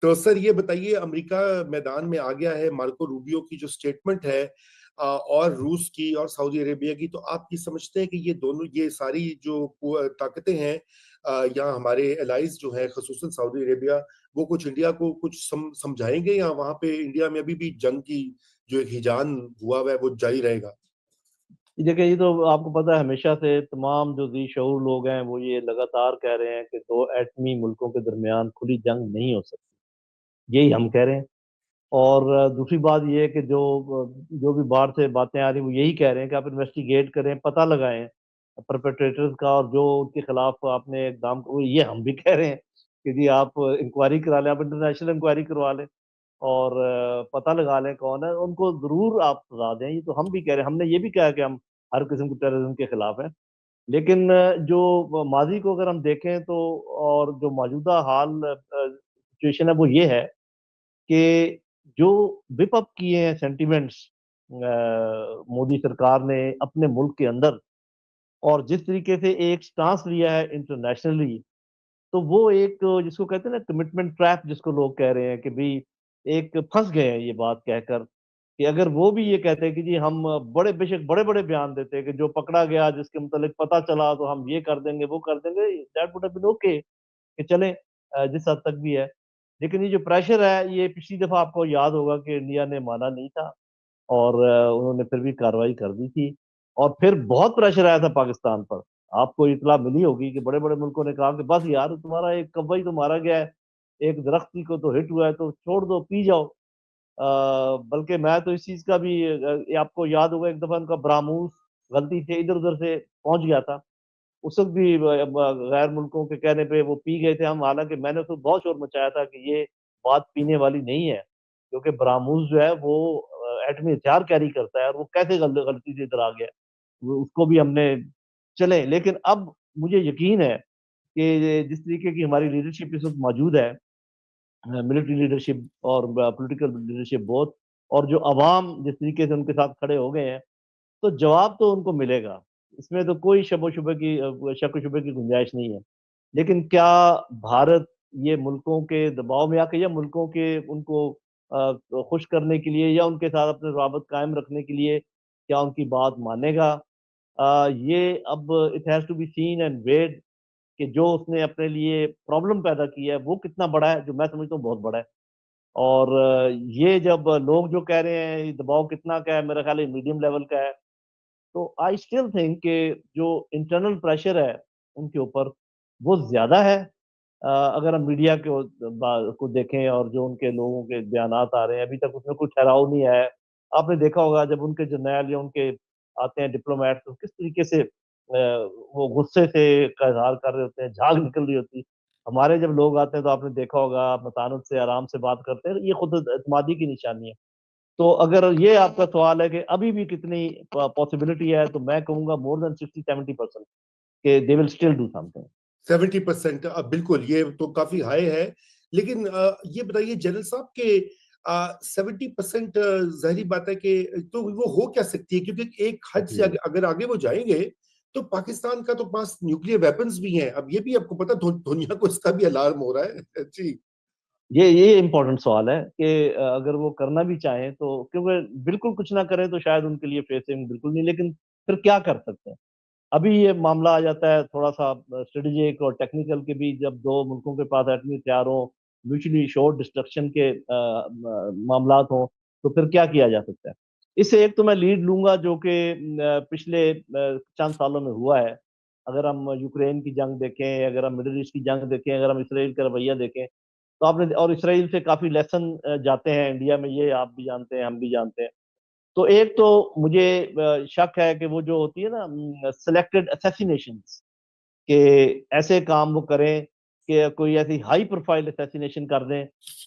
تو سر یہ بتائیے، امریکہ میدان میں آ گیا ہے، مارکو روبیو کی جو سٹیٹمنٹ ہے اور روس کی اور سعودی عربیہ کی، تو آپ یہ سمجھتے ہیں کہ یہ دونوں، یہ ساری جو طاقتیں ہیں یا ہمارے الائز جو ہیں خصوصاً سعودی عربیہ، وہ کچھ انڈیا کو کچھ سمجھائیں گے، یا وہاں پہ انڈیا میں ابھی بھی جنگ کی جو ایک ہیجان ہوا ہوا ہے وہ جاری رہے گا؟ دیکھیں، یہ تو آپ کو پتا ہے ہمیشہ سے تمام جو ذی شعور لوگ ہیں وہ یہ لگاتار کہہ رہے ہیں کہ دو ایٹمی ملکوں کے درمیان کھلی جنگ نہیں ہو سکتی، یہی ہم کہہ رہے ہیں۔ اور دوسری بات یہ ہے کہ جو بھی باہر سے باتیں آ رہی ہیں وہ یہی کہہ رہے ہیں کہ آپ انویسٹیگیٹ کریں، پتہ لگائیں پرپیٹریٹرز کا، اور جو ان کے خلاف آپ نے اقدام، یہ ہم بھی کہہ رہے ہیں کہ جی آپ انکوائری کرا لیں، آپ انٹرنیشنل انکوائری کروا لیں اور پتہ لگا لیں کون ہے، ان کو ضرور آپ سزا دیں۔ یہ تو ہم بھی کہہ رہے ہیں، ہم نے یہ بھی کہا کہ ہم ہر قسم کے ٹیررزم کے خلاف ہیں، لیکن جو ماضی کو اگر ہم دیکھیں تو، اور جو موجودہ حال سچویشن ہے وہ یہ ہے کہ جو وپ اپ کیے ہیں سینٹیمنٹس مودی سرکار نے اپنے ملک کے اندر، اور جس طریقے سے ایک سٹانس لیا ہے انٹرنیشنلی، تو وہ ایک جس کو کہتے ہیں نا کمٹمنٹ ٹریپ، جس کو لوگ کہہ رہے ہیں کہ بھی ایک پھنس گئے ہیں یہ بات کہہ کر کہ اگر وہ بھی یہ کہتے ہیں کہ جی ہم بڑے بے شک بڑے بڑے بیان دیتے ہیں کہ جو پکڑا گیا جس کے متعلق پتہ چلا تو ہم یہ کر دیں گے وہ کر دیں گے، that would have been okay کہ چلیں جس حد تک بھی ہے۔ لیکن یہ جو پریشر ہے، یہ پچھلی دفعہ آپ کو یاد ہوگا کہ انڈیا نے مانا نہیں تھا، اور انہوں نے پھر بھی کارروائی کر دی تھی، اور پھر بہت پریشر آیا تھا پاکستان پر۔ آپ کو اطلاع ملی ہوگی کہ بڑے بڑے ملکوں نے کہا کہ بس یار تمہارا ایک کبئی تو مارا گیا ہے، ایک درختی کو تو ہٹ ہوا ہے تو چھوڑ دو، پی جاؤ۔ بلکہ میں تو اس چیز کا بھی یہ آپ کو یاد ہوگا ایک دفعہ ان کا براموس غلطی سے ادھر ادھر سے پہنچ گیا تھا، اس وقت بھی غیر ملکوں کے کہنے پہ وہ پی گئے تھے ہم، حالانکہ میں نے اس وقت بہت شور مچایا تھا کہ یہ بات پینے والی نہیں ہے، کیونکہ براموس جو ہے وہ ایٹمی ہتھیار کیری کرتا ہے، اور وہ کیسے غلطی سے ادھر آ گیا، اس کو بھی ہم نے چلیں۔ لیکن اب مجھے یقین ہے کہ جس طریقے کی ہماری لیڈرشپ اس وقت موجود ہے، ملٹری لیڈرشپ اور پولیٹیکل لیڈرشپ بہت، اور جو عوام جس طریقے سے ان کے ساتھ کھڑے ہو گئے ہیں، تو جواب تو ان کو ملے گا، اس میں تو کوئی شک و شبے کی گنجائش نہیں ہے۔ لیکن کیا بھارت یہ ملکوں کے دباؤ میں آ کے، یا ملکوں کے ان کو خوش کرنے کے لیے، یا ان کے ساتھ اپنے روابط قائم رکھنے کے لیے کیا ان کی بات مانے گا؟ یہ اب it has to be seen and wait کہ جو اس نے اپنے لیے پرابلم پیدا کی ہے وہ کتنا بڑا ہے، جو میں سمجھتا ہوں بہت بڑا ہے۔ اور یہ جب لوگ جو کہہ رہے ہیں یہ دباؤ کتنا کا ہے، میرا خیال ہے میڈیم لیول کا ہے، تو آئی اسٹل تھنک کہ جو انٹرنل پریشر ہے ان کے اوپر وہ زیادہ ہے۔ اگر ہم میڈیا کو دیکھیں اور جو ان کے لوگوں کے بیانات آ رہے ہیں، ابھی تک اس میں کوئی ٹھہراؤ نہیں آیا ہے۔ آپ نے دیکھا ہوگا جب ان کے جرنیل یا ان کے آتے ہیں ڈپلومیٹ، تو کس طریقے سے وہ غصے سے کا اظہار کر رہے ہوتے ہیں، جھاگ نکل رہی ہوتی ہے۔ ہمارے جب لوگ آتے ہیں تو آپ نے دیکھا ہوگا متانت سے آرام سے بات کرتے ہیں، یہ خود اعتمادی کی نشانی ہے۔ تو اگر یہ آپ کا سوال ہے کہ ابھی بھی کتنی پاسبلٹی ہے، تو میں کہوں گا مور دین 60-70% کہ they will still do something. 70%؟ بالکل، یہ تو کافی ہائی ہے، لیکن یہ بتائیے جنرل صاحب کہ 70% ظاہری بات ہے کہ تو وہ ہو کیا سکتی ہے، کیونکہ ایک حد سے اگر آگے وہ جائیں گے تو پاکستان کا تو پاس نیوکلیر ویپنز بھی ہیں، اب یہ بھی آپ کو پتا دنیا کو اس کا بھی الارم ہو رہا ہے جی۔ یہ امپورٹنٹ سوال ہے کہ اگر وہ کرنا بھی چاہیں تو، کیونکہ بالکل کچھ نہ کریں تو شاید ان کے لیے فیسنگ بالکل نہیں، لیکن پھر کیا کر سکتے ہیں؟ ابھی یہ معاملہ آ جاتا ہے تھوڑا سا اسٹریٹجک اور ٹیکنیکل کے بھی، جب دو ملکوں کے پاس ایٹمی ہتھیار ہوں، میوچلی شور ڈسٹرکشن کے معاملات ہوں، تو پھر کیا کیا جا سکتا ہے؟ اس سے ایک تو میں لیڈ لوں گا جو کہ پچھلے چند سالوں میں ہوا ہے۔ اگر ہم یوکرین کی جنگ دیکھیں، اگر ہم مڈل ایسٹ کی جنگ دیکھیں، اگر ہم اسرائیل کا رویہ دیکھیں، تو آپ نے، اور اسرائیل سے کافی لیسن جاتے ہیں انڈیا میں، یہ آپ بھی جانتے ہیں، ہم بھی جانتے ہیں۔ تو ایک تو مجھے شک ہے کہ وہ جو ہوتی ہے نا سلیکٹڈ اسیسینیشنز، کہ ایسے کام وہ کریں کہ کوئی ایسی ہائی پروفائل اسیسینیشن کر دیں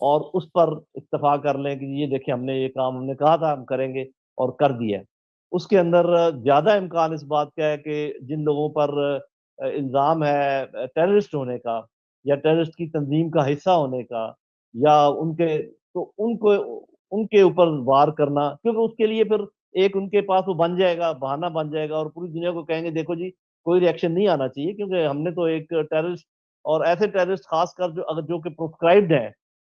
اور اس پر اتفاق کر لیں کہ یہ دیکھیں ہم نے یہ کام ہم نے کہا تھا ہم کریں گے اور کر دیا ہے۔ اس کے اندر زیادہ امکان اس بات کا ہے کہ جن لوگوں پر الزام ہے ٹیررسٹ ہونے کا، یا ٹیررسٹ کی تنظیم کا حصہ ہونے کا، یا ان کے، تو ان کو ان کے اوپر وار کرنا، کیونکہ اس کے لیے پھر ایک ان کے پاس وہ بن جائے گا، بہانہ بن جائے گا، اور پوری دنیا کو کہیں گے دیکھو جی کوئی ریئیکشن نہیں آنا چاہیے، کیونکہ ہم نے تو ایک ٹیررسٹ، اور ایسے ٹیررسٹ خاص کر جو کہ پروسکرائبڈ ہیں